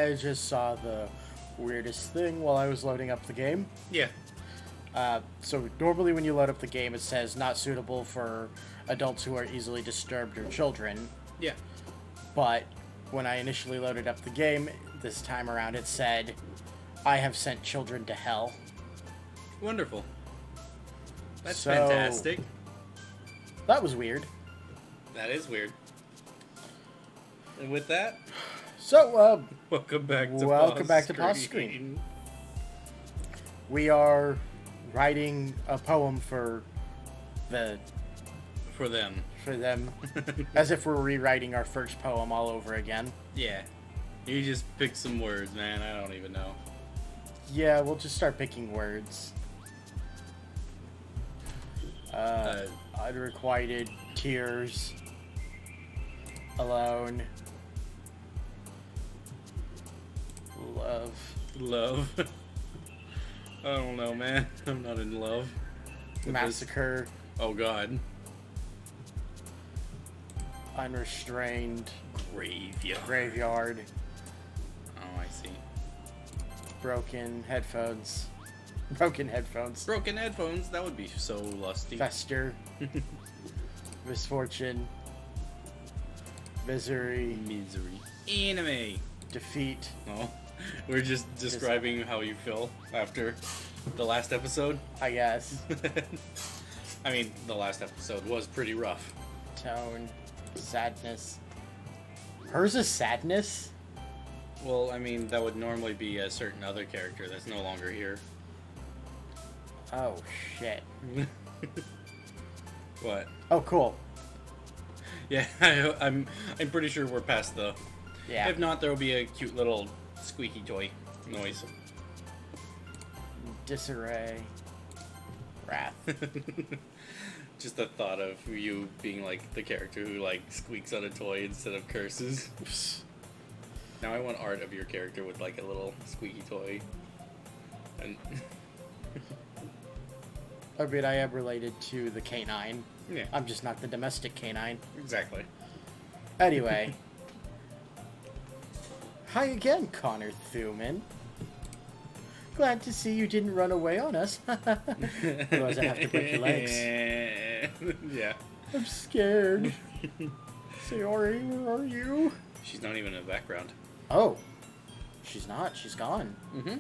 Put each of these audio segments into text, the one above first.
I just saw the weirdest thing while I was loading up the game. Yeah. So normally when you load up the game, it says not suitable for adults who are easily disturbed or children. Yeah. But when I initially loaded up the game, this time around it said, I have sent children to hell. Wonderful. That's So, fantastic. That was weird. That is weird. And with that, So, welcome back to Paws Scream. We are writing a poem for them, as if we're rewriting our first poem all over again. Yeah. You just pick some words, man. I don't even know. Yeah, we'll just start picking words. Unrequited tears. Alone. Love. I don't know, man. I'm not in love. Massacre. Oh, God. Unrestrained. Graveyard. Oh, I see. Broken headphones. Broken headphones. Broken headphones. That would be so lusty. Fester. Misfortune. Misery. Anime. Defeat. Oh, we're just describing how you feel after the last episode. I guess. I mean, the last episode was pretty rough. Tone. Sadness. Hers is sadness? Well, I mean, that would normally be a certain other character that's no longer here. Oh, shit. What? Oh, cool. Yeah, I'm pretty sure we're past the... Yeah. If not, there will be a cute little squeaky toy noise. Disarray. Wrath. Just the thought of you being like the character who like squeaks on a toy instead of curses. Now I want art of your character with like a little squeaky toy. And I mean, I am related to the canine. yeah, I'm just not the domestic canine. exactly. Anyway. Hi again, Connor Thuman. Glad to see you didn't run away on us. Otherwise I have to break your legs. Yeah. I'm scared. Sayori, where are you? She's not even in the background. Oh. She's not. She's gone. Mm-hmm.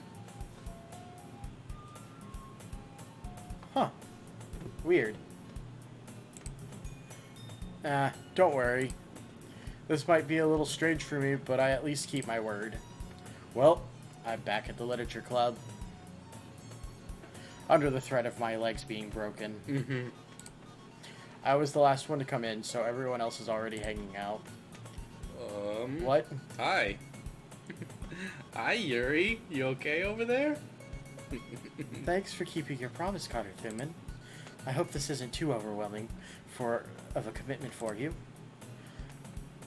Huh. Weird. Don't worry. This might be a little strange for me, but I at least keep my word. Well, I'm back at the Literature Club. Under the threat of my legs being broken. Mm-hmm. I was the last one to come in, so everyone else is already hanging out. What? Hi. Hi, Yuri. You okay over there? Thanks for keeping your promise, Connor Thuman. I hope this isn't too overwhelming of a commitment for you.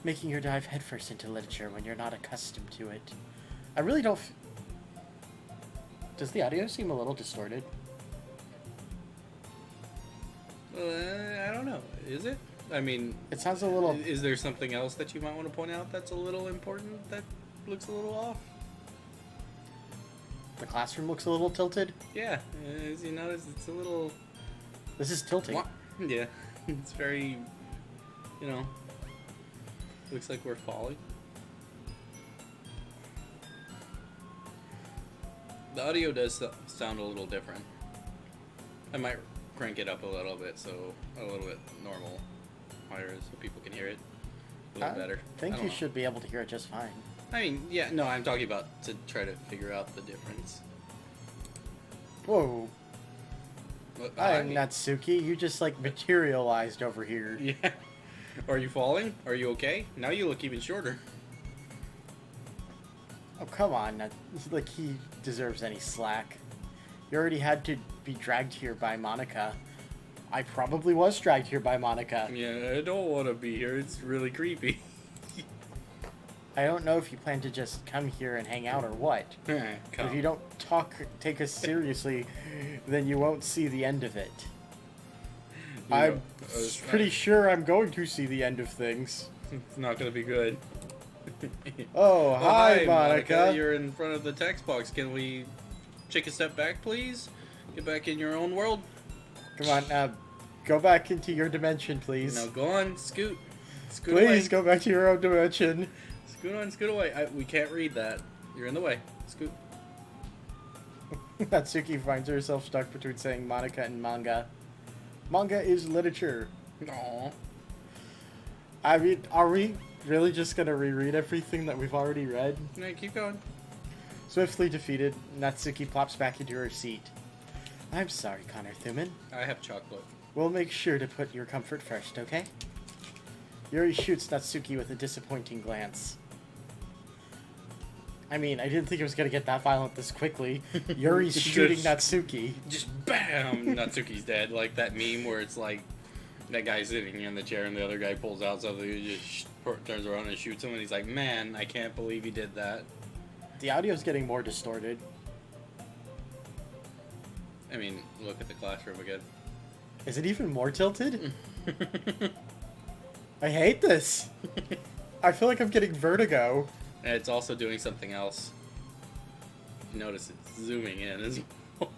Making your dive headfirst into literature when you're not accustomed to it. I really don't... Does the audio seem a little distorted? I don't know. Is it? I mean... It sounds a little... Is there something else that you might want to point out that's a little important that looks a little off? The classroom looks a little tilted? Yeah. As you notice, it's a little... This is tilting. Yeah. It's very... You know... Looks like we're falling. The audio does sound a little different. I might crank it up a little bit, so a little bit normal higher so people can hear it a little better. I think you should be able to hear it just fine. I mean, yeah, no, I'm talking about to try to figure out the difference. Whoa. Well, I'm Natsuki. You just, like, materialized over here. Yeah. Are you falling? Are you okay? Now you look even shorter. Oh, come on. Like, he deserves any slack. You already had to be dragged here by Monica. I probably was dragged here by Monica. Yeah, I don't want to be here. It's really creepy. I don't know if you plan to just come here and hang out or what. If you don't take us seriously, then you won't see the end of it. I'm pretty sure I'm going to see the end of things. It's not going to be good. Oh, hi, Monica. You're in front of the text box. Can we take a step back, please? Get back in your own world. Come on, now, go back into your dimension, please. Now go on, scoot. Scoot Please away. go back to your own dimension. Scoot on, scoot away. We can't read that. You're in the way. Scoot. Natsuki finds herself stuck between saying Monica and manga. Manga is literature. Aww. I mean, are we really just gonna reread everything that we've already read? No, keep going. Swiftly defeated, Natsuki plops back into her seat. I'm sorry, Connor Thuman. I have chocolate. We'll make sure to put your comfort first, okay? Yuri shoots Natsuki with a disappointing glance. I mean, I didn't think it was gonna get that violent this quickly. Yuri's shooting Natsuki. Just BAM! Natsuki's dead. Like that meme where it's like, that guy's sitting in the chair and the other guy pulls out something and just turns around and shoots him and he's like, man, I can't believe he did that. The audio's getting more distorted. I mean, look at the classroom again. Is it even more tilted? I hate this. I feel like I'm getting vertigo. And it's also doing something else. Notice it's zooming in as well.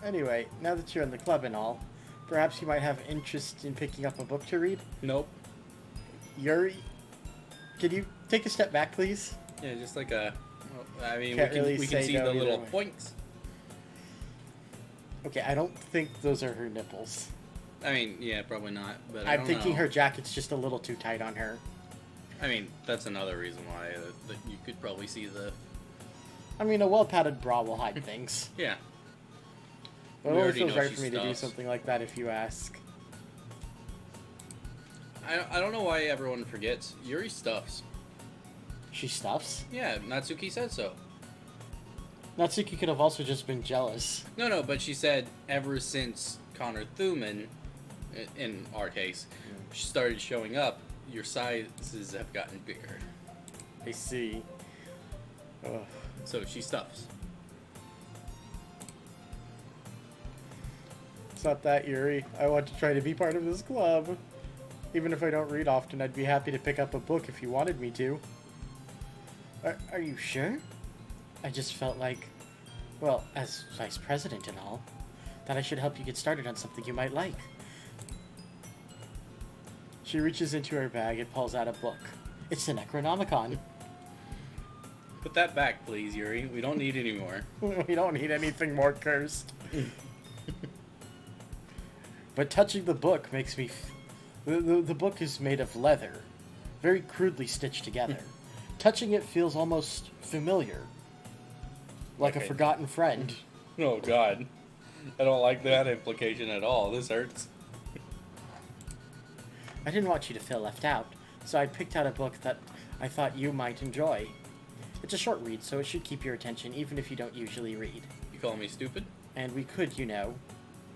Anyway, now that you're in the club and all, perhaps you might have interest in picking up a book to read? Nope. Yuri, can you take a step back, please? Yeah, just like a... I mean, Can't we can, really we can say see no the either little way. points. Okay, I don't think those are her nipples. I mean, yeah, probably not, but I I'm don't thinking know. her jacket's just a little too tight on her. I mean, that's another reason why that you could probably see the... I mean, a well-padded bra will hide things. Yeah. But We it only already feels know right she for me to do stuffs. something like that if you ask. I don't know why everyone forgets. Yuri stuffs. She stuffs? Yeah, Natsuki said so. Natsuki could have also just been jealous. No, but she said ever since Connor Thuman, in our case, started showing up, your sizes have gotten bigger. I see. Ugh. So she stuffs. It's not that, Yuri. I want to try to be part of this club. Even if I don't read often, I'd be happy to pick up a book if you wanted me to. Are you sure? I just felt like, well, as vice president and all, that I should help you get started on something you might like. She reaches into her bag and pulls out a book. It's the Necronomicon. Put that back, please, Yuri. We don't need any more. We don't need anything more cursed. But touching the book makes me... The book is made of leather, very crudely stitched together. Touching it feels almost familiar, like a Okay. forgotten friend. Oh, God. I don't like that implication at all. This hurts. I didn't want you to feel left out, so I picked out a book that I thought you might enjoy. It's a short read, so it should keep your attention even if you don't usually read. You call me stupid? And we could, you know,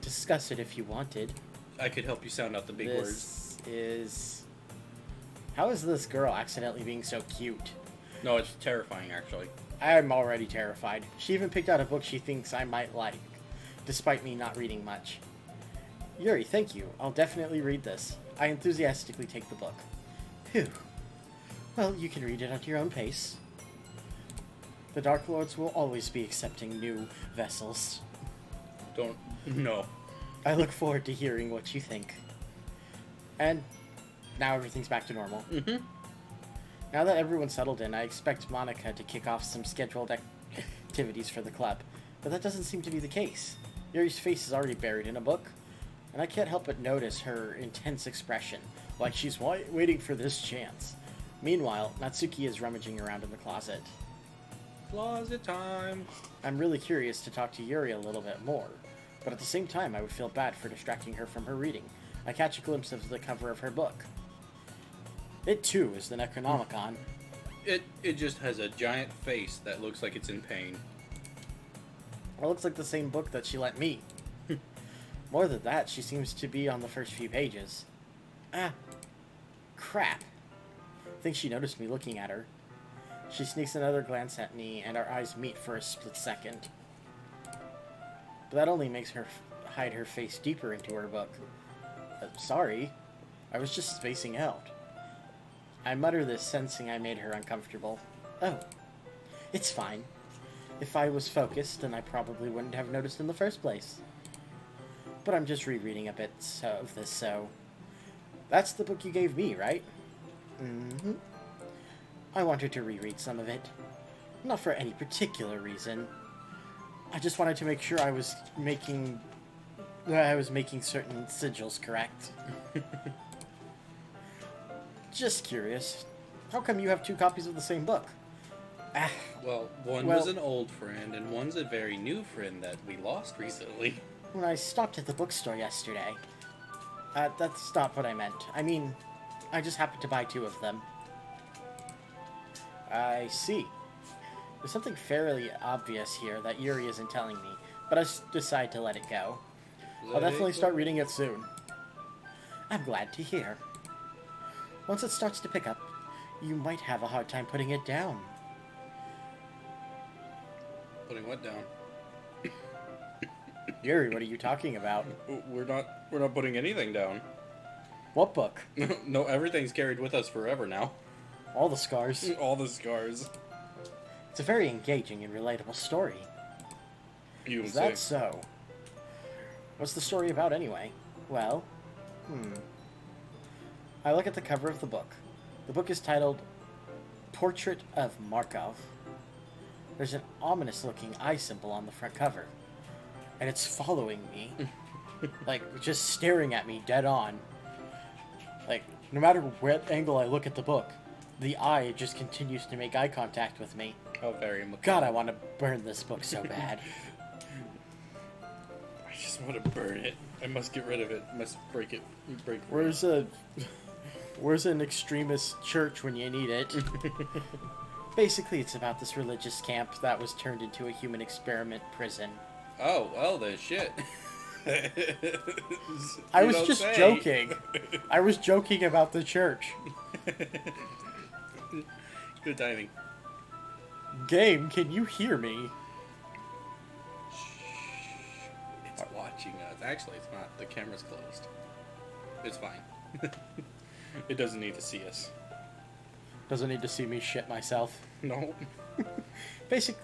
discuss it if you wanted. I could help you sound out the big words. This is... How is this girl accidentally being so cute? No, it's terrifying, actually. I'm already terrified. She even picked out a book she thinks I might like, despite me not reading much. Yuri, thank you. I'll definitely read this. I enthusiastically take the book. Phew. Well, you can read it at your own pace. The Dark Lords will always be accepting new vessels. Don't... No. I look forward to hearing what you think. And now everything's back to normal. Mm-hmm. Now that everyone's settled in, I expect Monica to kick off some scheduled activities for the club. But that doesn't seem to be the case. Yuri's face is already buried in a book, and I can't help but notice her intense expression, like she's waiting for this chance. Meanwhile, Natsuki is rummaging around in the closet. Closet time. I'm really curious to talk to Yuri a little bit more, but at the same time I would feel bad for distracting her from her reading. I catch a glimpse of the cover of her book. It too is the Necronomicon. It just has a giant face that looks like it's in pain. It looks like the same book that she lent me. More than that, she seems to be on the first few pages. Ah, crap. I think she noticed me looking at her. She sneaks another glance at me, and our eyes meet for a split second. But that only makes her hide her face deeper into her book. Sorry, I was just spacing out. I mutter this, sensing I made her uncomfortable. Oh, it's fine. If I was focused, then I probably wouldn't have noticed in the first place. But I'm just rereading a bit of this, so... That's the book you gave me, right? Mm-hmm. I wanted to reread some of it. Not for any particular reason. I just wanted to make sure I was making certain sigils correct. Just curious. How come you have 2 copies of the same book? Well, one was an old friend, and one's a very new friend that we lost recently. When I stopped at the bookstore yesterday... that's not what I meant. I mean, I just happened to buy 2 of them. I see. There's something fairly obvious here that Yuri isn't telling me, but I decide to let it go. I'll definitely start reading it soon. I'm glad to hear. Once it starts to pick up, you might have a hard time putting it down. Putting what down? Yuri, what are you talking about? We're not putting anything down. What book? No, everything's carried with us forever now. All the scars. All the scars. It's a very engaging and relatable story. Is that so? What's the story about anyway? Well, I look at the cover of the book. The book is titled Portrait of Markov. There's an ominous-looking eye symbol on the front cover. And it's following me. Like, just staring at me dead on. Like, no matter what angle I look at the book, the eye just continues to make eye contact with me. Oh, very much. God, I want to burn this book so bad. I just want to burn it. I must get rid of it. I must break it. Where's an extremist church when you need it? Basically, it's about this religious camp that was turned into a human experiment prison. Oh, well then, shit. I was just joking. I was joking about the church. Good timing. Game, can you hear me? It's watching us. Actually, it's not. The camera's closed. It's fine. It doesn't need to see us. Doesn't need to see me shit myself. No. Basically,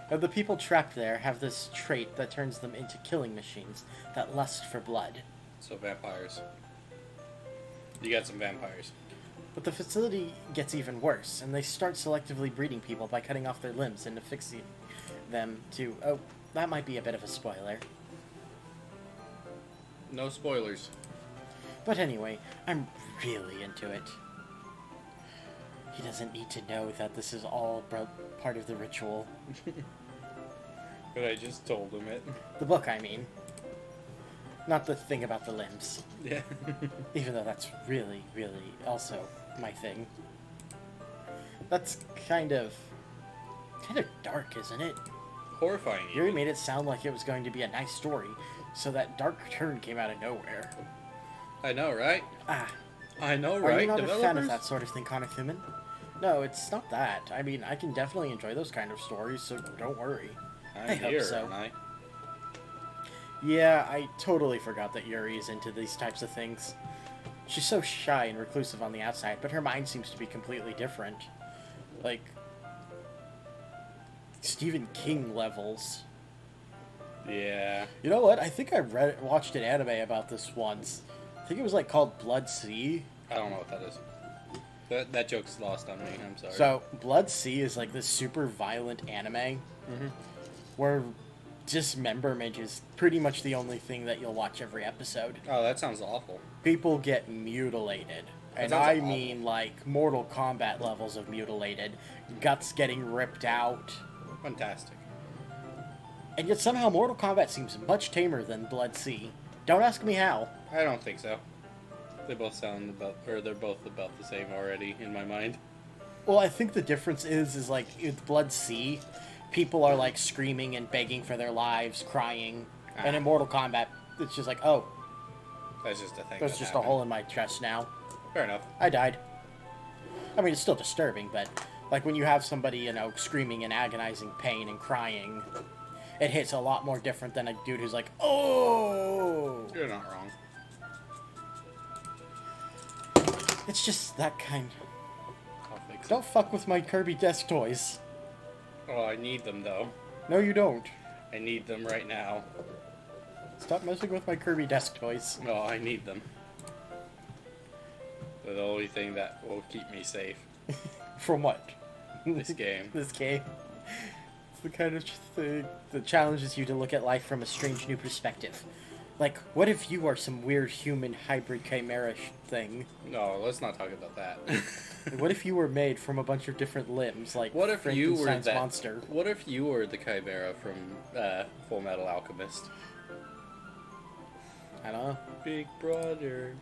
the people trapped there have this trait that turns them into killing machines that lust for blood. So vampires. You got some vampires. But the facility gets even worse, and they start selectively breeding people by cutting off their limbs and affixing them to... Oh, that might be a bit of a spoiler. No spoilers. But anyway, I'm really into it. He doesn't need to know that this is all part of the ritual. But I just told him it. The book, I mean. Not the thing about the limbs. Yeah. Even though that's really, really also my thing. That's kind of dark, isn't it? Horrifying. Yuri made it sound like it was going to be a nice story, so that dark turn came out of nowhere. I know, right? I know, Are right? you not a fan of that sort of thing, Connor Thuman? No, it's not that. I mean, I can definitely enjoy those kind of stories, so don't worry. I hope so. Aren't I? Yeah, I totally forgot that Yuri is into these types of things. She's so shy and reclusive on the outside, but her mind seems to be completely different. Like, Stephen King levels. Yeah. You know what? I think I watched an anime about this once. I think it was like called Blood Sea. I don't know what that is. That joke's lost on me. I'm sorry. So, Blood Sea is like this super violent anime where dismemberment is pretty much the only thing that you'll watch every episode. Oh, that sounds awful. People get mutilated. And I mean like Mortal Kombat levels of mutilated. Guts getting ripped out. Fantastic. And yet somehow Mortal Kombat seems much tamer than Blood Sea. Don't ask me how. I don't think so. They both sound they're both about the same already in my mind. Well, I think the difference is like with Blood Sea, people are like screaming and begging for their lives, crying. And in Mortal Kombat, it's just like, oh, that's just a thing. there's just a hole in my chest now. Fair enough. I died. I mean, it's still disturbing, but like when you have somebody, you know, screaming in agonizing pain and crying, it hits a lot more different than a dude who's like, oh! You're not wrong. It's just that kind. I'll fix it. Don't fuck with my Kirby desk toys. Oh, I need them though. No, you don't. I need them right now. Stop messing with my Kirby desk toys. No, I need them. They're the only thing that will keep me safe. From what? This game. This game. It's the kind of thing that challenges you to look at life from a strange new perspective. Like, what if you are some weird human hybrid chimera thing? No, let's not talk about that. What if you were made from a bunch of different limbs, like What if you were Frankenstein's that monster? What if you were the chimera from Full Metal Alchemist? I don't know. Big brother.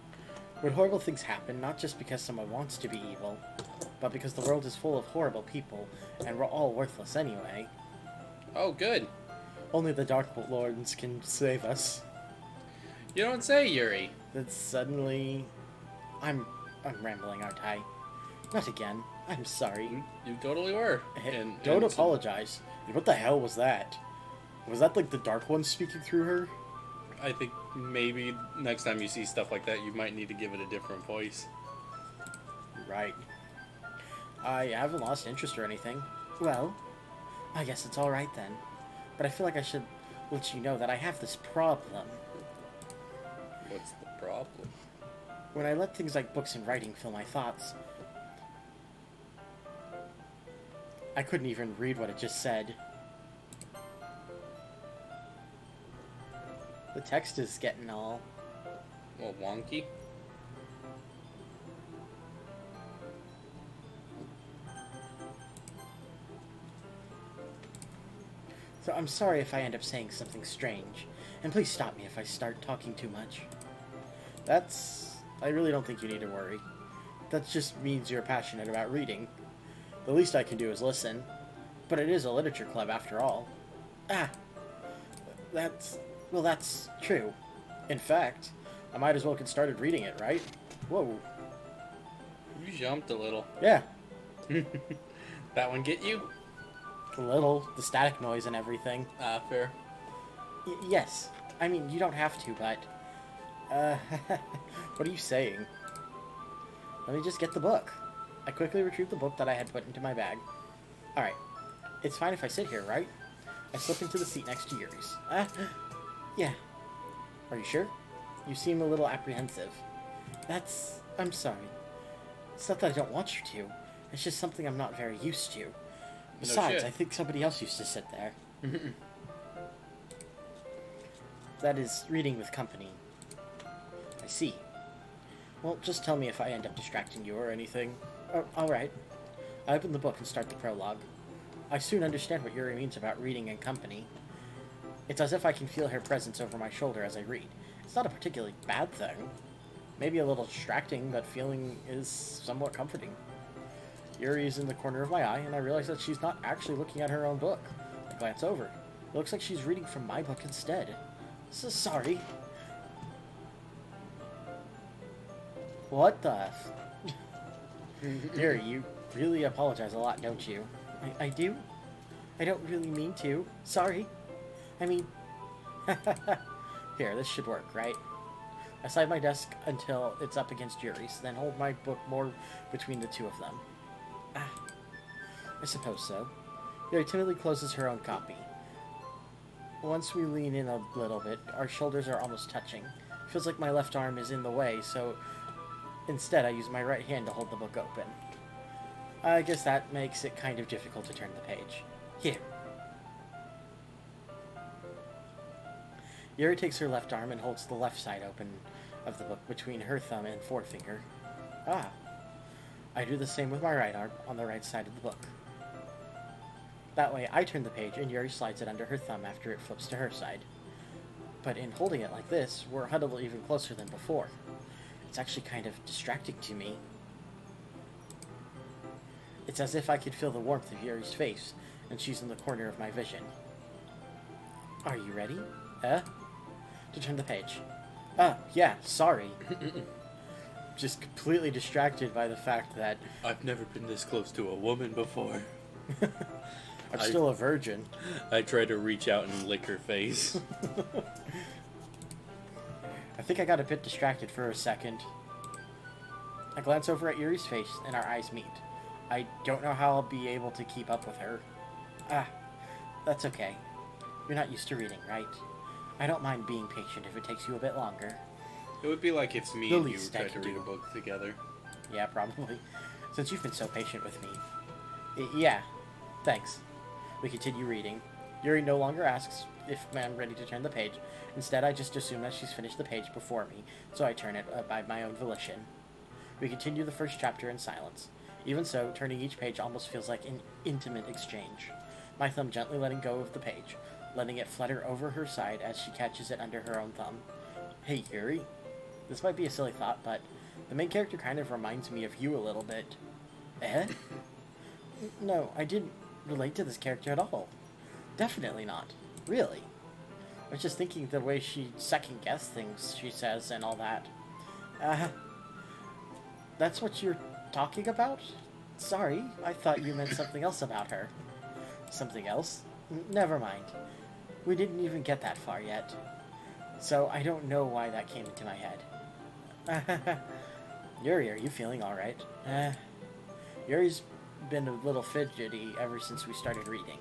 When horrible things happen, not just because someone wants to be evil, but because the world is full of horrible people, and we're all worthless anyway. Oh, good. Only the Dark Lords can save us. You don't say, Yuri. Then suddenly... I'm rambling, aren't I? Not again. I'm sorry. You totally were. Don't apologize. What the hell was that? Was that like the Dark One speaking through her? I think maybe next time you see stuff like that, you might need to give it a different voice. Right. I haven't lost interest or anything. Well, I guess it's alright then. But I feel like I should let you know that I have this problem. What's the problem? When I let things like books and writing fill my thoughts, I couldn't even read what it just said. The text is getting all... Well, wonky. So I'm sorry if I end up saying something strange. And please stop me if I start talking too much. I really don't think you need to worry. That just means you're passionate about reading. The least I can do is listen. But it is a literature club after all. That's true. In fact, I might as well get started reading it, right? Whoa. You jumped a little. Yeah. That one get you? A little. The static noise and everything. Fair. Yes. I mean, you don't have to, but... what are you saying? Let me just get the book. I quickly retrieved the book that I had put into my bag. Alright. It's fine if I sit here, right? I slip into the seat next to Yuri's. Yeah. Are you sure? You seem a little apprehensive. I'm sorry. It's not that I don't want you to. It's just something I'm not very used to. Besides, No, I think somebody else used to sit there. That is, reading with company. I see. Well, just tell me if I end up distracting you or anything. Oh, alright. I open the book and start the prologue. I soon understand what Yuri means about reading in company. It's as if I can feel her presence over my shoulder as I read. It's not a particularly bad thing. Maybe a little distracting, but feeling is somewhat comforting. Yuri is in the corner of my eye, and I realize that she's not actually looking at her own book. I glance over. It looks like she's reading from my book instead. Sorry. What the Yuri, you really apologize a lot, don't you? I do? I don't really mean to. Sorry. I mean... Here, this should work, right? I slide my desk until it's up against Yuri's, then hold my book more between the two of them. I suppose so. Yuri timidly closes her own copy. Once we lean in a little bit, our shoulders are almost touching. It feels like my left arm is in the way, so instead I use my right hand to hold the book open. I guess that makes it kind of difficult to turn the page. Here. Yuri takes her left arm and holds the left side open of the book between her thumb and forefinger. I do the same with my right arm on the right side of the book. That way I turn the page and Yuri slides it under her thumb after it flips to her side. But in holding it like this, we're huddled even closer than before. It's actually kind of distracting to me. It's as if I could feel the warmth of Yuri's face, and she's in the corner of my vision. Are you ready? To turn the page. Yeah, sorry. Just completely distracted by the fact that... I've never been this close to a woman before. I'm still a virgin. I try to reach out and lick her face. I think I got a bit distracted for a second. I glance over at Yuri's face, and our eyes meet. I don't know how I'll be able to keep up with her. Ah, that's okay. You're not used to reading, right? I don't mind being patient if it takes you a bit longer. It would be like if me The and you least I tried to can read do. a book together. Yeah, probably. Since you've been so patient with me. Yeah, thanks. We continue reading. Yuri no longer asks if I'm ready to turn the page. Instead, I just assume that she's finished the page before me, so I turn it by my own volition. We continue the first chapter in silence. Even so, turning each page almost feels like an intimate exchange. My thumb gently letting go of the page, letting it flutter over her side as she catches it under her own thumb. Hey, Yuri. This might be a silly thought, but the main character kind of reminds me of you a little bit. Eh? No, I didn't relate to this character at all. Definitely not. Really. I was just thinking the way she second-guesses things she says and all that. That's what you're talking about? Sorry, I thought you meant something else about her. Something else? Never mind. We didn't even get that far yet. So I don't know why that came into my head. Yuri, are you feeling alright? Yuri's been a little fidgety ever since we started reading.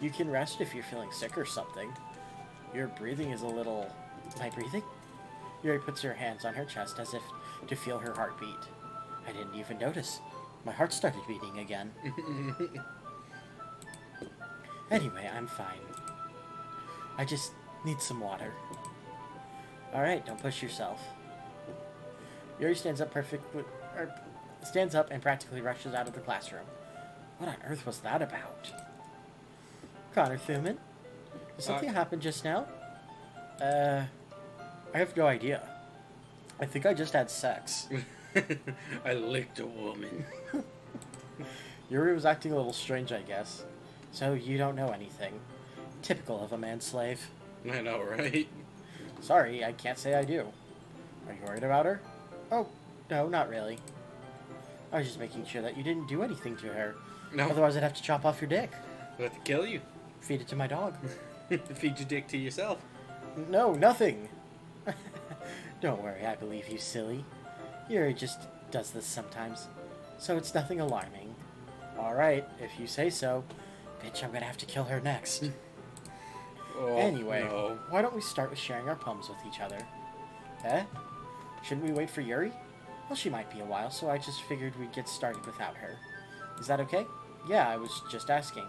You can rest if you're feeling sick or something. Your breathing is a little... My breathing? Yuri puts her hands on her chest as if to feel her heartbeat. I didn't even notice. My heart started beating again. Anyway, I'm fine. I just need some water. Alright, don't push yourself. Yuri stands up and practically rushes out of the classroom. What on earth was that about? Connor Thuman? Did something happen just now? I have no idea. I think I just had sex. I licked a woman. Yuri was acting a little strange, I guess. So you don't know anything. Typical of a man-slave. I know, right? Sorry, I can't say I do. Are you worried about her? Oh, no, not really. I was just making sure that you didn't do anything to her. No. Otherwise I'd have to chop off your dick. I'll have to kill you. Feed it to my dog. Feed your dick to yourself. No, nothing. Don't worry, I believe you, silly. Yuri just does this sometimes. So it's nothing alarming. Alright, if you say so. Bitch, I'm gonna have to kill her next. Oh, Anyway, no. why don't we start with sharing our poems with each other? Eh? Shouldn't we wait for Yuri? Well, she might be a while, so I just figured we'd get started without her. Is that okay? Yeah, I was just asking.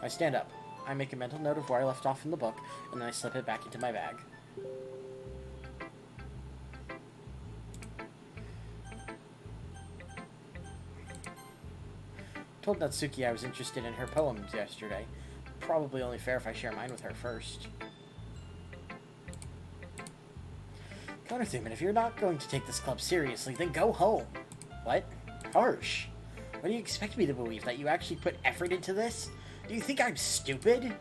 I stand up. I make a mental note of where I left off in the book, and then I slip it back into my bag. Told Natsuki I was interested in her poems yesterday. Probably only fair if I share mine with her first. Connor Thuman, if you're not going to take this club seriously, then go home. What? Harsh. What do you expect me to believe? That you actually put effort into this? Do you think I'm stupid?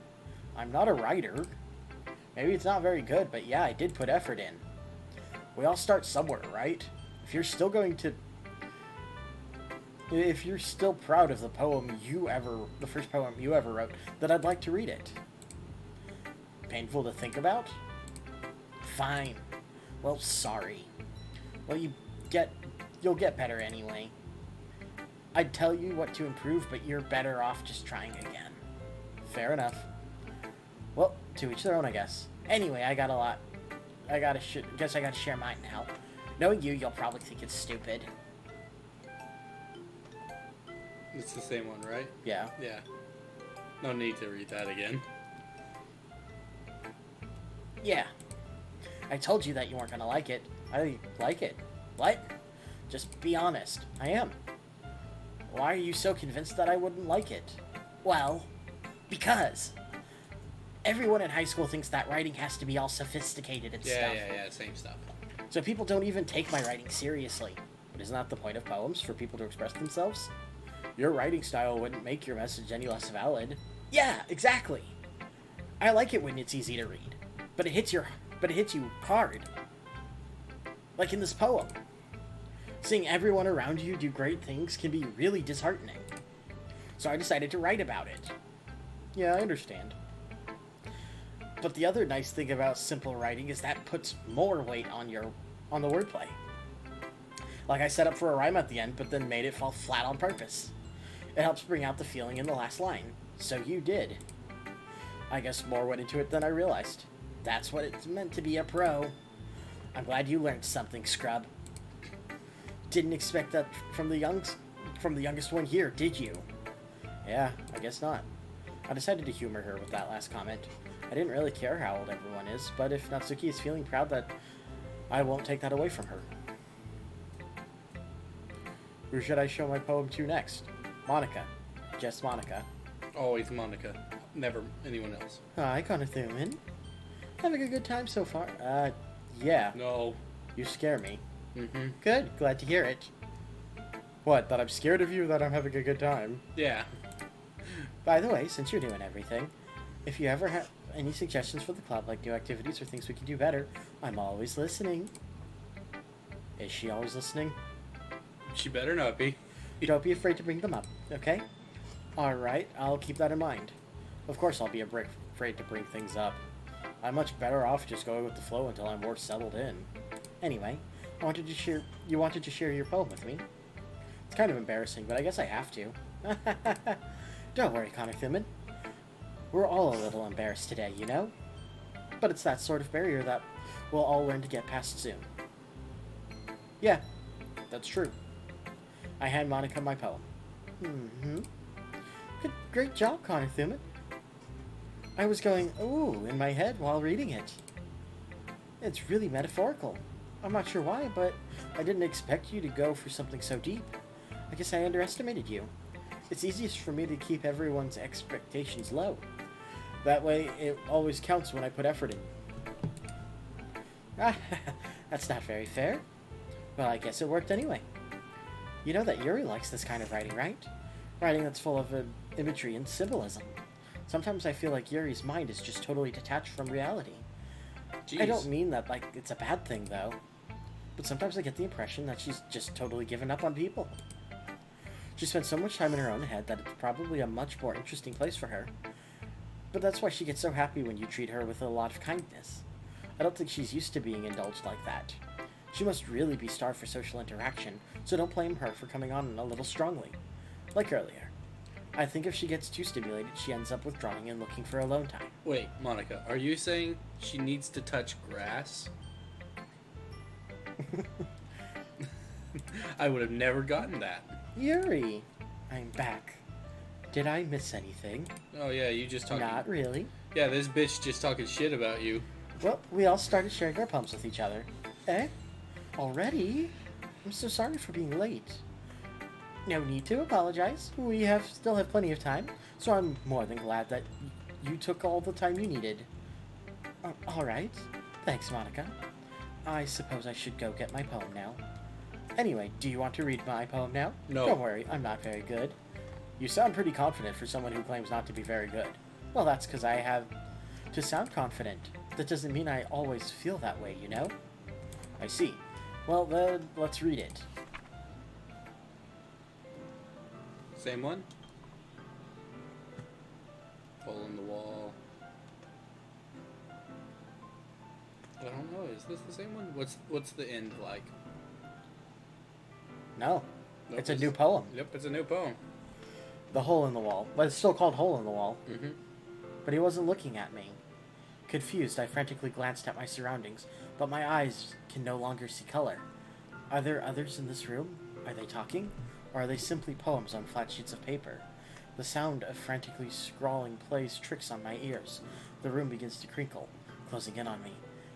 I'm not a writer. Maybe it's not very good, but yeah, I did put effort in. We all start somewhere, right? If you're still proud of the first poem you ever wrote, then I'd like to read it. Painful to think about? Fine. Well, sorry. Well, you'll get better anyway. I'd tell you what to improve, but you're better off just trying again. Fair enough. Well, to each their own, I guess. Anyway, I guess I gotta share mine now. Knowing you'll probably think it's stupid. It's the same one, right? Yeah. Yeah. No need to read that again. Yeah. I told you that you weren't gonna like it. I like it. What? Just be honest. I am. Why are you so convinced that I wouldn't like it? Well, because everyone in high school thinks that writing has to be all sophisticated and stuff. Yeah, same stuff. So people don't even take my writing seriously. But isn't that the point of poems, for people to express themselves? Your writing style wouldn't make your message any less valid. Yeah, exactly. I like it when it's easy to read, but it hits you hard. Like in this poem. Seeing everyone around you do great things can be really disheartening. So I decided to write about it. Yeah, I understand. But the other nice thing about simple writing is that puts more weight on the wordplay. Like I set up for a rhyme at the end, but then made it fall flat on purpose. It helps bring out the feeling in the last line. So you did. I guess more went into it than I realized. That's what it's meant to be a pro. I'm glad you learned something, Scrub. Didn't expect that from the youngest one here, did you? Yeah, I guess not. I decided to humor her with that last comment. I didn't really care how old everyone is, but if Natsuki is feeling proud, that I won't take that away from her. Who should I show my poem to next? Monica. Just Monica. Always Monica. Never anyone else. Hi, Konathuman. Having a good time so far? Yeah. No. You scare me. Mm-hmm. Good, glad to hear it. What, that I'm scared of you or that I'm having a good time? Yeah. By the way, since you're doing everything, if you ever have any suggestions for the club, like new activities or things we can do better, I'm always listening. Is she always listening? She better not be. Don't be afraid to bring them up, okay? Alright, I'll keep that in mind. Of course I'll be afraid to bring things up. I'm much better off just going with the flow until I'm more settled in. Anyway, you wanted to share your poem with me. It's kind of embarrassing, but I guess I have to. Don't worry, Konathuman. We're all a little embarrassed today, you know? But it's that sort of barrier that we'll all learn to get past soon. Yeah, that's true. I hand Monica my poem. Mm-hmm. Great job, Konathuman. I was going, ooh, in my head while reading it. It's really metaphorical. I'm not sure why, but I didn't expect you to go for something so deep. I guess I underestimated you. It's easiest for me to keep everyone's expectations low. That way, it always counts when I put effort in. That's not very fair. Well, I guess it worked anyway. You know that Yuri likes this kind of writing, right? Writing that's full of imagery and symbolism. Sometimes I feel like Yuri's mind is just totally detached from reality. Jeez. I don't mean that like it's a bad thing, though. But sometimes I get the impression that she's just totally given up on people. She spends so much time in her own head that it's probably a much more interesting place for her. But that's why she gets so happy when you treat her with a lot of kindness. I don't think she's used to being indulged like that. She must really be starved for social interaction, so don't blame her for coming on a little strongly. Like earlier. I think if she gets too stimulated, she ends up withdrawing and looking for alone time. Wait, Monica, are you saying she needs to touch grass? I would have never gotten that. Yuri, I'm back. Did I miss anything? Oh yeah, you just talking. Not really. Yeah, this bitch just talking shit about you. Well, we all started sharing our poems with each other. Eh? Already? I'm so sorry for being late. No need to apologize. We still have plenty of time, so I'm more than glad that you took all the time you needed. Alright. Thanks, Monica. I suppose I should go get my poem now. Anyway, do you want to read my poem now? No. Don't worry, I'm not very good. You sound pretty confident for someone who claims not to be very good. Well, that's because I have to sound confident. That doesn't mean I always feel that way, you know? I see. Well, then, let's read it. Same one? Hole in the wall. I don't know, is this the same one? What's the end like? No. Nope, It's a new poem. Yep, it's a new poem. The Hole in the Wall. But it's still called Hole in the Wall. Mm-hmm. But he wasn't looking at me. Confused, I frantically glanced at my surroundings, but my eyes can no longer see color. Are there others in this room? Are they talking? Or are they simply poems on flat sheets of paper? The sound of frantically scrawling plays tricks on my ears. The room begins to crinkle, closing in on me.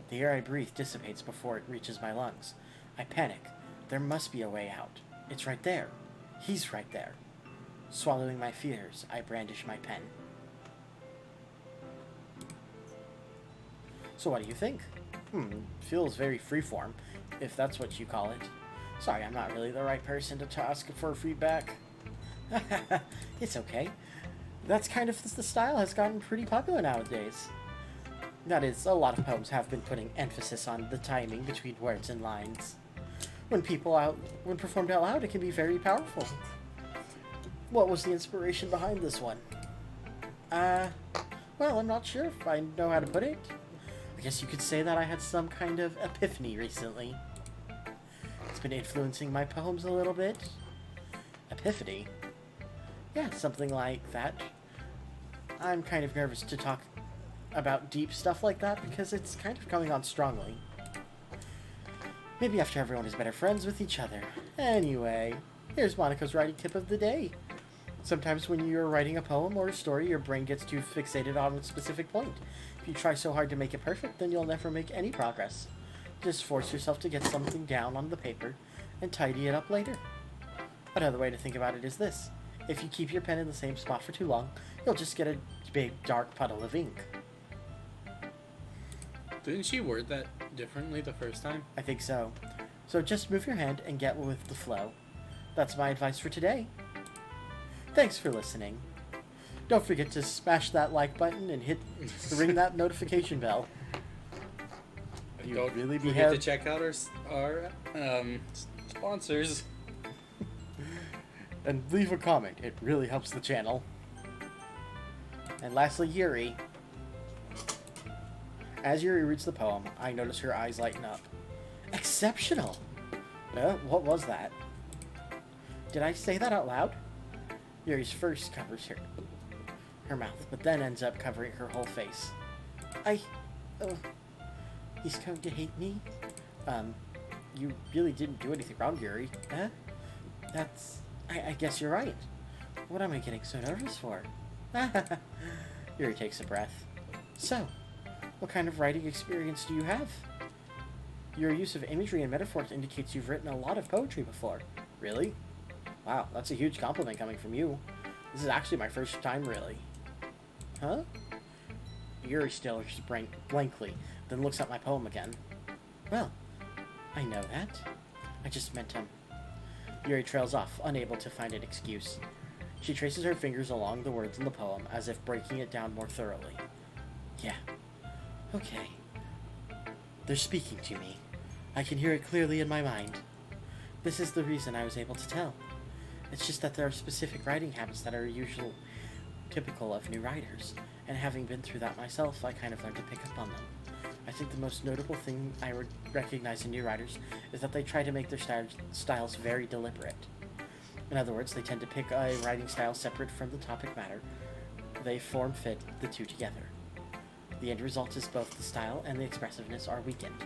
The air I breathe dissipates before it reaches my lungs. I panic. There must be a way out. It's right there. He's right there. Swallowing my fears, I brandish my pen. So what do you think? Feels very freeform, if that's what you call it. Sorry, I'm not really the right person to ask for feedback. It's okay. That's kind of the style has gotten pretty popular nowadays. That is, a lot of poems have been putting emphasis on the timing between words and lines. When performed out loud, it can be very powerful. What was the inspiration behind this one? Well, I'm not sure if I know how to put it. I guess you could say that I had some kind of epiphany recently. that's been influencing my poems a little bit. Epiphany? Yeah, something like that. I'm kind of nervous to talk about deep stuff like that because it's kind of coming on strongly. Maybe after everyone is better friends with each other. Anyway, here's Monica's writing tip of the day. Sometimes when you're writing a poem or a story, your brain gets too fixated on a specific point. If you try so hard to make it perfect, then you'll never make any progress. Just force yourself to get something down on the paper and tidy it up later. Another way to think about it is this. If you keep your pen in the same spot for too long, you'll just get a big dark puddle of ink. Didn't she word that differently the first time? I think so. So just move your hand and get with the flow. That's my advice for today. Thanks for listening. Don't forget to smash that like button and ring that notification bell. You don't really forget to check out our sponsors. And leave a comment. It really helps the channel. And lastly, Yuri. As Yuri reads the poem, I notice her eyes lighten up. Exceptional! What was that? Did I say that out loud? Yuri's first covers her mouth, but then ends up covering her whole face. He's going to hate me? You really didn't do anything wrong, Yuri. Huh? I guess you're right. What am I getting so nervous for? Yuri takes a breath. So, what kind of writing experience do you have? Your use of imagery and metaphors indicates you've written a lot of poetry before. Really? Wow, that's a huge compliment coming from you. This is actually my first time, really. Huh? Yuri stares blankly, then looks at my poem again. Well, I know that. I just meant Yuri trails off, unable to find an excuse. She traces her fingers along the words in the poem, as if breaking it down more thoroughly. Yeah. Okay. They're speaking to me. I can hear it clearly in my mind. This is the reason I was able to tell. It's just that there are specific writing habits that are usually typical of new writers, and having been through that myself, I kind of learned to pick up on them. I think the most notable thing I would recognize in new writers is that they try to make their styles very deliberate. In other words, they tend to pick a writing style separate from the topic matter. They form-fit the two together. The end result is both the style and the expressiveness are weakened.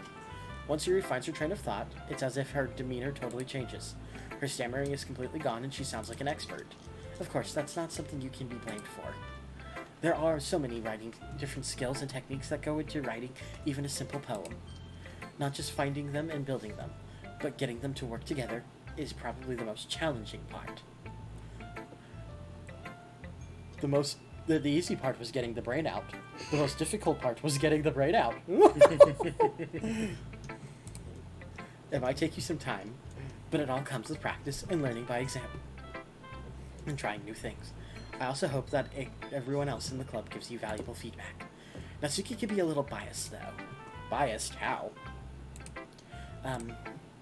Once Yuri finds her train of thought, it's as if her demeanor totally changes. Her stammering is completely gone and she sounds like an expert. Of course, that's not something you can be blamed for. There are so many different skills and techniques that go into writing even a simple poem. Not just finding them and building them, but getting them to work together is probably the most challenging part. The easy part was getting the brain out. The most difficult part was getting the brain out. It might take you some time, but it all comes with practice and learning by example. And trying new things. I also hope that everyone else in the club gives you valuable feedback. Natsuki can be a little biased, though. Biased? How?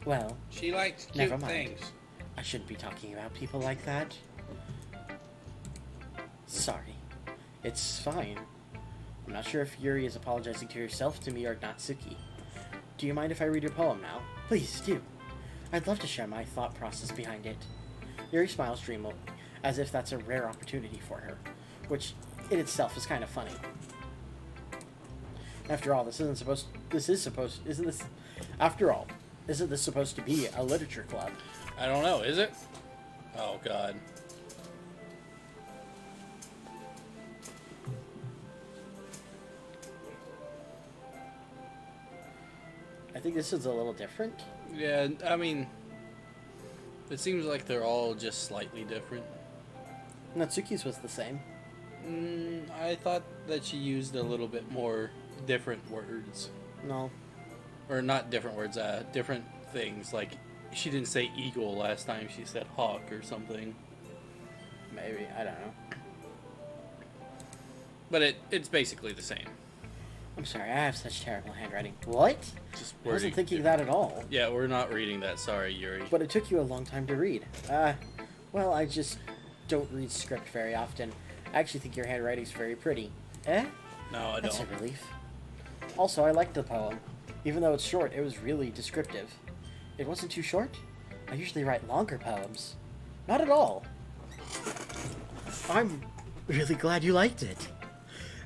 Well... She likes cute things. I shouldn't be talking about people like that. Sorry. It's fine. I'm not sure if Yuri is apologizing to herself, to me, or Natsuki. Do you mind if I read your poem now? Please, do. I'd love to share my thought process behind it. Yuri smiles dreamily, as if that's a rare opportunity for her, which in itself is kind of funny. After all, isn't this supposed to be a literature club? I don't know, is it? Oh god. I think this is a little different. Yeah, I mean, it seems like they're all just slightly different. Natsuki's was the same. I thought that she used a little bit more different words. No. Or not different words, different things. Like, she didn't say eagle last time, she said hawk or something. Maybe, I don't know. But it's basically the same. I'm sorry, I have such terrible handwriting. What? Just I wasn't thinking that at all. Yeah, we're not reading that, sorry, Yuri. But it took you a long time to read. Well, I just don't read script very often. I actually think your handwriting's very pretty. Eh? No, I don't. That's a relief. Also, I liked the poem. Even though it's short, it was really descriptive. It wasn't too short? I usually write longer poems. Not at all. I'm really glad you liked it.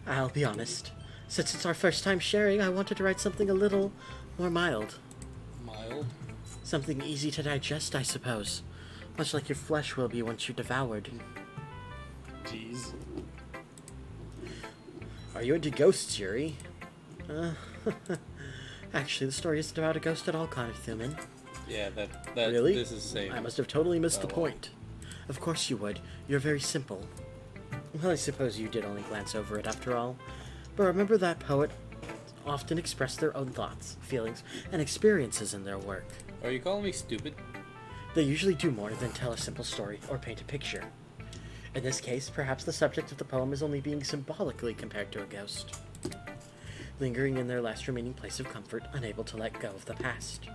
I'll be honest. Since it's our first time sharing, I wanted to write something a little more mild. Mild? Something easy to digest, I suppose. Much like your flesh will be once you're devoured. Jeez. Are you into ghosts, Yuri? Actually, the story isn't about a ghost at all, Connor Thuman. Yeah, that Really? This is safe. I must have totally missed the point. Of course you would. You're very simple. Well, I suppose you did only glance over it after all. But remember that poets often express their own thoughts, feelings, and experiences in their work. Are you calling me stupid? They usually do more than tell a simple story or paint a picture. In this case, perhaps the subject of the poem is only being symbolically compared to a ghost, lingering in their last remaining place of comfort, unable to let go of the past,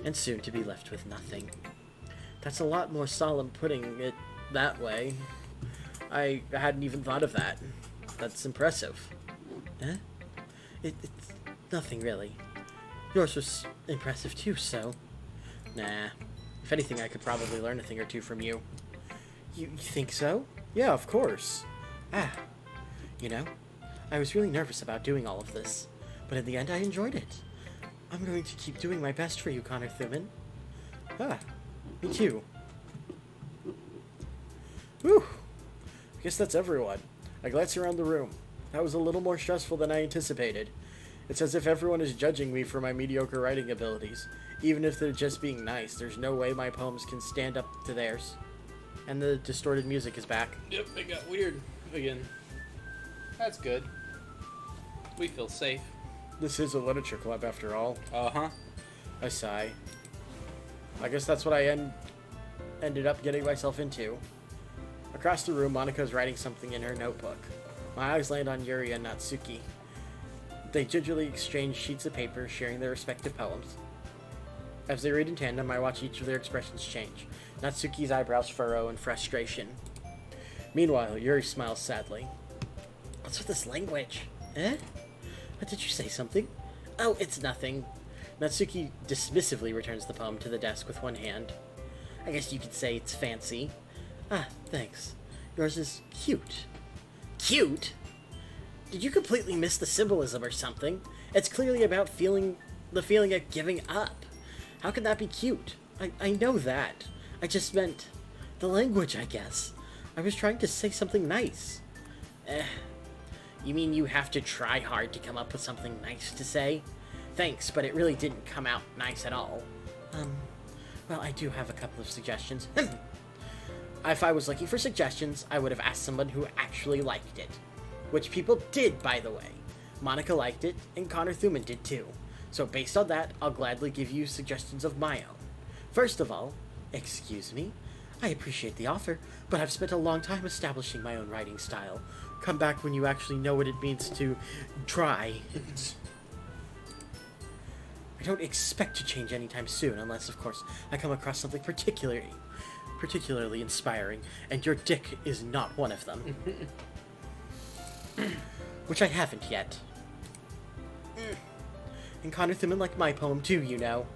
and soon to be left with nothing. That's a lot more solemn putting it that way. I hadn't even thought of that. That's impressive. Eh? It's nothing really. Yours was impressive too, so... Nah. If anything, I could probably learn a thing or two from you. You think so? Yeah, of course. You know, I was really nervous about doing all of this, but in the end I enjoyed it. I'm going to keep doing my best for you, Connor Thuman. Me too. Whew. I guess that's everyone. I glance around the room. That was a little more stressful than I anticipated. It's as if everyone is judging me for my mediocre writing abilities. Even if they're just being nice, there's no way my poems can stand up to theirs. And the distorted music is back. Yep, it got weird again. That's good. We feel safe. This is a literature club after all. Uh-huh. I sigh. I guess that's what I ended up getting myself into. Across the room, Monika's writing something in her notebook. My eyes land on Yuri and Natsuki. They gingerly exchange sheets of paper, sharing their respective poems. As they read in tandem, I watch each of their expressions change. Natsuki's eyebrows furrow in frustration. Meanwhile, Yuri smiles sadly. What's with this language? Eh? What, did you say something? Oh, it's nothing. Natsuki dismissively returns the poem to the desk with one hand. I guess you could say it's fancy. Thanks. Yours is cute. Cute? Did you completely miss the symbolism or something? It's clearly about the feeling of giving up. How can that be cute? I know that. I just meant the language, I guess. I was trying to say something nice. You mean you have to try hard to come up with something nice to say? Thanks, but it really didn't come out nice at all. Well, I do have a couple of suggestions. If I was looking for suggestions, I would have asked someone who actually liked it. Which people did, by the way. Monika liked it, and Connor Thuman did too. So based on that, I'll gladly give you suggestions of my own. First of all, excuse me, I appreciate the offer, but I've spent a long time establishing my own writing style. Come back when you actually know what it means to try. I don't expect to change anytime soon, unless, of course, I come across something particularly inspiring, and your dick is not one of them. Which I haven't yet. And Connor Thuman liked my poem too, you know.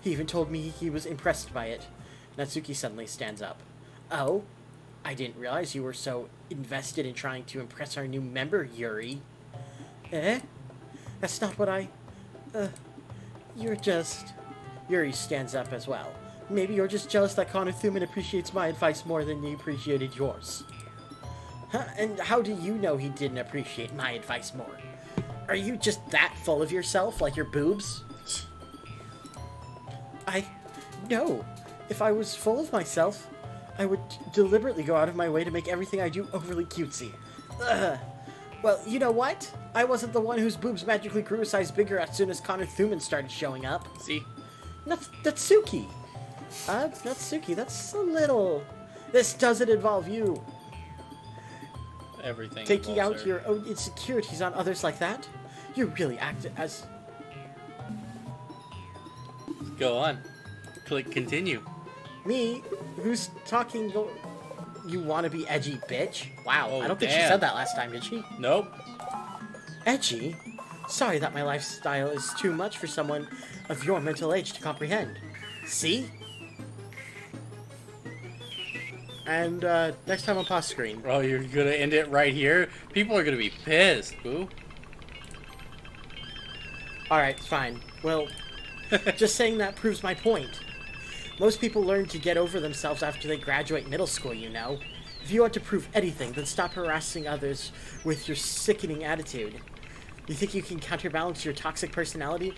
He even told me he was impressed by it. Natsuki suddenly stands up. Oh? I didn't realize you were so invested in trying to impress our new member, Yuri. Eh? That's not what you're just... Yuri stands up as well. Maybe you're just jealous that Connor Thuman appreciates my advice more than he appreciated yours. Huh? And how do you know he didn't appreciate my advice more? Are you just that full of yourself, like your boobs? No. If I was full of myself, I would deliberately go out of my way to make everything I do overly cutesy. Ugh. Well, you know what? I wasn't the one whose boobs magically grew a size bigger as soon as Connor Thuman started showing up. See? Natsuki. Natsuki, that's a little... This doesn't involve you. Everything. Taking out your own insecurities on others like that? You really act as... Go on. Click continue. Me? Who's talking... You wanna be edgy, bitch? Wow, Oh, I don't think she damn. said that last time, did she? Nope. Edgy? Sorry that my lifestyle is too much for someone of your mental age to comprehend. See? And next time on Paws Scream. Oh, you're gonna end it right here? People are gonna be pissed, boo. Alright, fine. Well, just saying that proves my point. Most people learn to get over themselves after they graduate middle school, you know. If you want to prove anything, then stop harassing others with your sickening attitude. You think you can counterbalance your toxic personality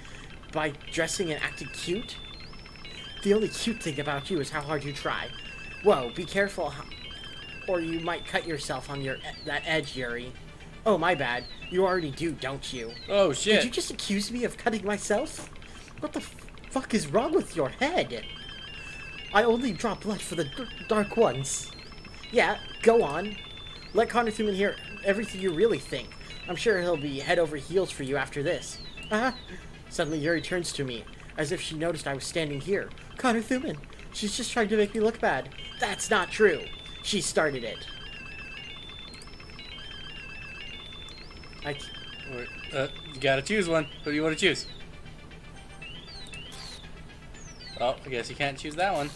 by dressing and acting cute? The only cute thing about you is how hard you try. Whoa, be careful, or you might cut yourself on that edge, Yuri. Oh, my bad. You already do, don't you? Oh, shit. Did you just accuse me of cutting myself? What the fuck is wrong with your head? I only draw blood for the dark ones. Yeah, go on. Let Connor Thuman hear everything you really think. I'm sure he'll be head over heels for you after this. Suddenly Yuri turns to me, as if she noticed I was standing here. Connor Thuman, she's just trying to make me look bad. That's not true. She started it. You gotta choose one. Who do you want to choose? Oh, I guess you can't choose that one.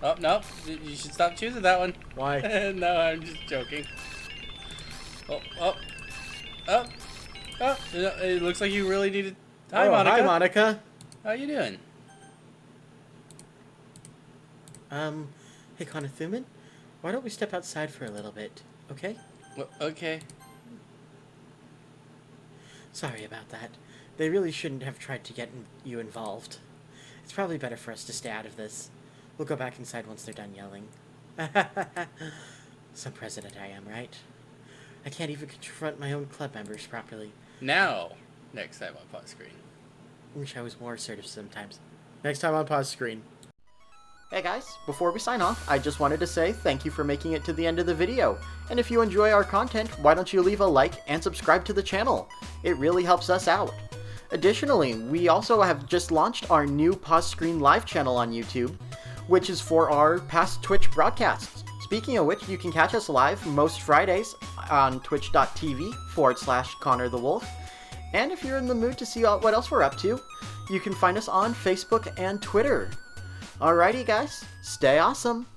Oh, no. You should stop choosing that one. Why? No, I'm just joking. Oh. It looks like you really needed... Hi, Monica. Hi, Monica. How you doing? Hey, Connor Thuman, why don't we step outside for a little bit, okay? Well, okay. Sorry about that. They really shouldn't have tried to get you involved. It's probably better for us to stay out of this. We'll go back inside once they're done yelling. Some president I am, right? I can't even confront my own club members properly. Now, next time on Paws Scream. Wish I was more assertive sometimes. Next time on Paws Scream. Hey guys, before we sign off, I just wanted to say thank you for making it to the end of the video. And if you enjoy our content, why don't you leave a like and subscribe to the channel? It really helps us out. Additionally, we also have just launched our new Paws Scream live channel on YouTube, which is for our past Twitch broadcasts. Speaking of which, you can catch us live most Fridays on twitch.tv/Connor the Wolf. And if you're in the mood to see what else we're up to, you can find us on Facebook and Twitter. Alrighty guys, stay awesome!